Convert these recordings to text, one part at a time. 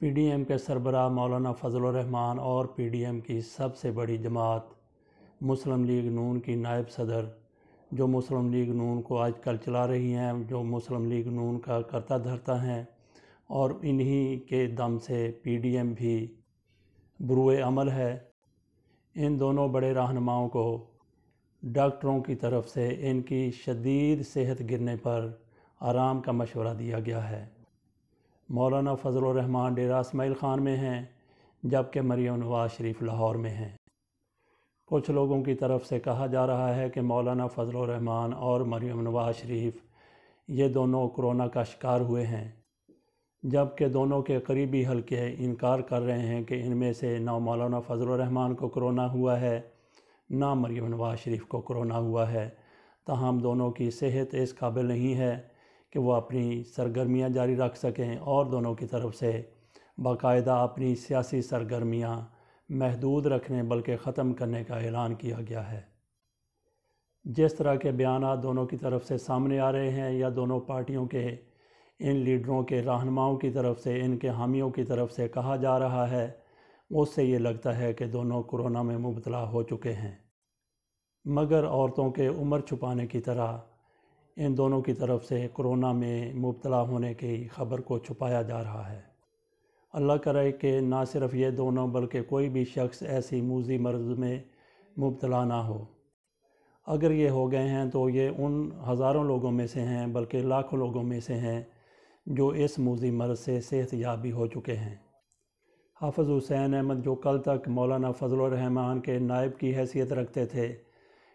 P D M کے سربراہ مولانا فضل الرحمان اور پی ڈی ایم کی سب سے بڑی جماعت مسلم لیگ نون کی نائب صدر جو مسلم لیگ نون کو آج کل چلا رہی ہیں، جو مسلم لیگ نون کا کرتا دھرتا ہیں، اور انہی کے دم سے پی ڈی ایم بھی بروئے عمل ہے۔ ان دونوں بڑے رہنماؤں کو ڈاکٹروں کی طرف سے ان کی شدید صحت گرنے پر آرام کا مشورہ دیا گیا ہے۔ مولانا فضل الرحمان ڈیرہ اسماعیل خان میں ہیں، جبکہ مریم نواز شریف لاہور میں ہیں۔ کچھ لوگوں کی طرف سے کہا جا رہا ہے کہ مولانا فضل الرحمان اور مریم نواز شریف یہ دونوں کرونا کا شکار ہوئے ہیں، جبکہ دونوں کے قریبی حلقے انکار کر رہے ہیں کہ ان میں سے نہ مولانا فضل الرحمان کو کرونا ہوا ہے نہ مریم نواز شریف کو کرونا ہوا ہے، تاہم دونوں کی صحت اس قابل نہیں ہے کہ وہ اپنی سرگرمیاں جاری رکھ سکیں، اور دونوں کی طرف سے باقاعدہ اپنی سیاسی سرگرمیاں محدود رکھنے بلکہ ختم کرنے کا اعلان کیا گیا ہے۔ جس طرح کے بیانات دونوں کی طرف سے سامنے آ رہے ہیں، یا دونوں پارٹیوں کے ان لیڈروں کے رہنماؤں کی طرف سے، ان کے حامیوں کی طرف سے کہا جا رہا ہے، اس سے یہ لگتا ہے کہ دونوں کرونا میں مبتلا ہو چکے ہیں، مگر عورتوں کے عمر چھپانے کی طرح ان دونوں کی طرف سے کرونا میں مبتلا ہونے کی خبر کو چھپایا جا رہا ہے۔ اللہ کرے کہ نہ صرف یہ دونوں بلکہ کوئی بھی شخص ایسی موذی مرض میں مبتلا نہ ہو۔ اگر یہ ہو گئے ہیں تو یہ ان ہزاروں لوگوں میں سے ہیں، بلکہ لاکھوں لوگوں میں سے ہیں جو اس موذی مرض سے صحت یاب بھی ہو چکے ہیں۔ حافظ حسین احمد جو کل تک مولانا فضل الرحمان کے نائب کی حیثیت رکھتے تھے،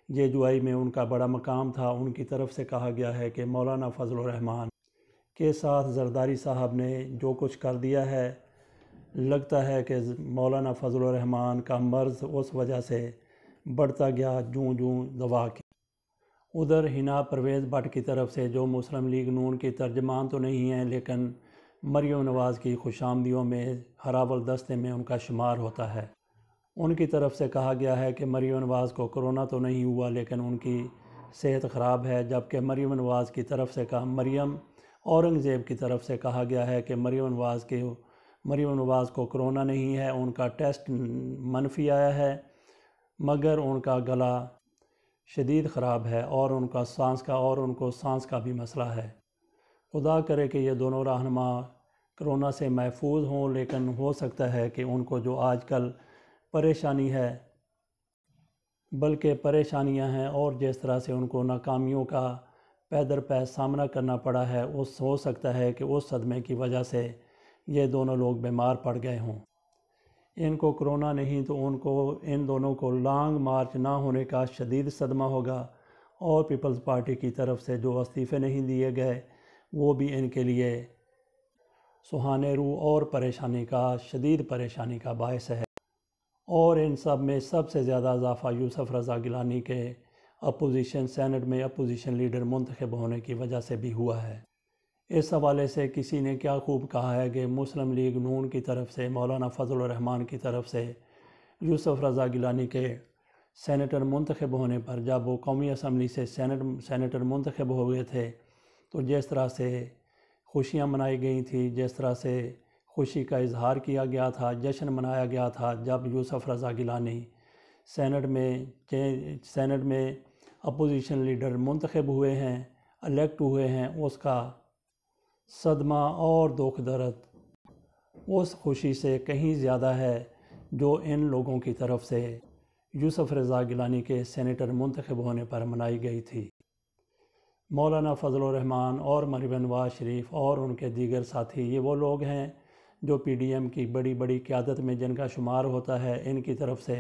یہ جوائی میں ان کا بڑا مقام تھا، ان کی طرف سے کہا گیا ہے کہ مولانا فضل الرحمان کے ساتھ زرداری صاحب نے جو کچھ کر دیا ہے، لگتا ہے کہ مولانا فضل الرحمان کا مرض اس وجہ سے بڑھتا گیا جوں جوں دوا کے۔ ادھر حنا پرویز بٹ کی طرف سے، جو مسلم لیگ نون کی ترجمان تو نہیں ہیں لیکن مریم نواز کی خوش آمدیوں میں ہراول دستے میں ان کا شمار ہوتا ہے، ان کی طرف سے کہا گیا ہے کہ مریم نواز کو کرونا تو نہیں ہوا لیکن ان کی صحت خراب ہے، جبکہ مریم نواز کی طرف سے مریم اورنگزیب کی طرف سے کہا گیا ہے کہ مریم نواز کو کرونا نہیں ہے، ان کا ٹیسٹ منفی آیا ہے، مگر ان کا گلا شدید خراب ہے اور ان کو سانس کا بھی مسئلہ ہے۔ خدا کرے کہ یہ دونوں رہنما کرونا سے محفوظ ہوں، لیکن ہو سکتا ہے کہ ان کو جو آج کل پریشانی ہے بلکہ پریشانیاں ہیں، اور جس طرح سے ان کو ناکامیوں کا پے در پے سامنا کرنا پڑا ہے، ہو سکتا ہے کہ اس صدمے کی وجہ سے یہ دونوں لوگ بیمار پڑ گئے ہوں۔ ان کو کرونا نہیں تو ان دونوں کو لانگ مارچ نہ ہونے کا شدید صدمہ ہوگا، اور پیپلز پارٹی کی طرف سے جو استعفے نہیں دیے گئے وہ بھی ان کے لیے سہانے رو اور شدید پریشانی کا باعث ہے۔ اور ان سب میں سب سے زیادہ اضافہ یوسف رضا گیلانی کے سینٹ میں اپوزیشن لیڈر منتخب ہونے کی وجہ سے بھی ہوا ہے۔ اس حوالے سے کسی نے کیا خوب کہا ہے کہ مسلم لیگ نون کی طرف سے، مولانا فضل الرحمان کی طرف سے یوسف رضا گیلانی کے سینیٹر منتخب ہونے پر، جب وہ قومی اسمبلی سے سینیٹر منتخب ہو گئے تھے، تو جس طرح سے خوشیاں منائی گئی تھیں، جس طرح سے خوشی کا اظہار کیا گیا تھا، جشن منایا گیا تھا جب یوسف رضا گیلانی سینٹ میں اپوزیشن لیڈر منتخب ہوئے ہیں، الیکٹ ہوئے ہیں، اس کا صدمہ اور دکھ درد اس خوشی سے کہیں زیادہ ہے جو ان لوگوں کی طرف سے یوسف رضا گیلانی کے سینیٹر منتخب ہونے پر منائی گئی تھی۔ مولانا فضل الرحمان اور مریم نواز شریف اور ان کے دیگر ساتھی یہ وہ لوگ ہیں جو پی ڈی ایم کی بڑی بڑی قیادت میں جن کا شمار ہوتا ہے۔ ان کی طرف سے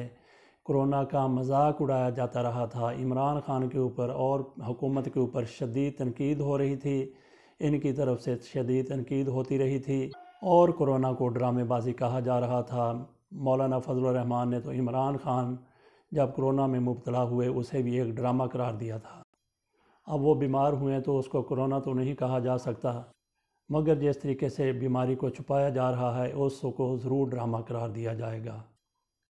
کرونا کا مذاق اڑایا جاتا رہا تھا، عمران خان کے اوپر اور حکومت کے اوپر شدید تنقید ہو رہی تھی، ان کی طرف سے شدید تنقید ہوتی رہی تھی، اور کرونا کو ڈرامے بازی کہا جا رہا تھا۔ مولانا فضل الرحمان نے تو عمران خان جب کرونا میں مبتلا ہوئے اسے بھی ایک ڈرامہ قرار دیا تھا۔ اب وہ بیمار ہوئے تو اس کو کرونا تو نہیں کہا جا سکتا، مگر جس طریقے سے بیماری کو چھپایا جا رہا ہے اس کو ضرور ڈرامہ قرار دیا جائے گا۔